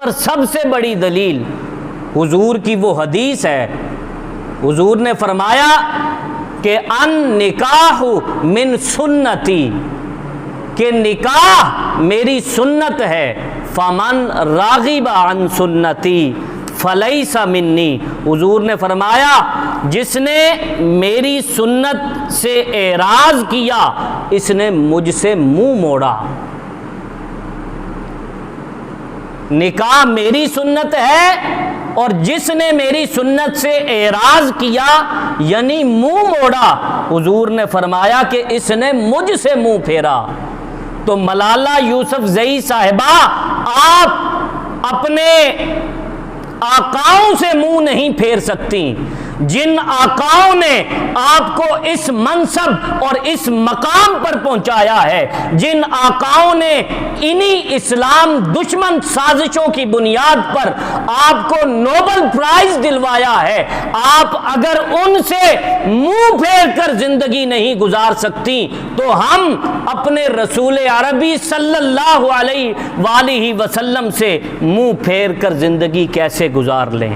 اور سب سے بڑی دلیل حضور کی وہ حدیث ہے، حضور نے فرمایا کہ ان نکاح من سنتی، کہ نکاح میری سنت ہے، فمن راغب عن سنتی فلیس منی، حضور نے فرمایا جس نے میری سنت سے اعراض کیا اس نے مجھ سے منہ موڑا۔ نکاح میری سنت ہے اور جس نے میری سنت سے اعراض کیا یعنی منہ موڑا، حضور نے فرمایا کہ اس نے مجھ سے منہ پھیرا۔ تو ملالہ یوسف زئی صاحبہ، آپ اپنے آقاؤں سے منہ نہیں پھیر سکتی، جن آقاؤں نے آپ کو اس منصب اور اس مقام پر پہنچایا ہے، جن آقاؤں نے انہی اسلام دشمن سازشوں کی بنیاد پر آپ کو نوبل پرائز دلوایا ہے، آپ اگر ان سے منہ پھیر کر زندگی نہیں گزار سکتی تو ہم اپنے رسول عربی صلی اللہ علیہ وآلہ وسلم سے منہ پھیر کر زندگی کیسے گزار لیں؟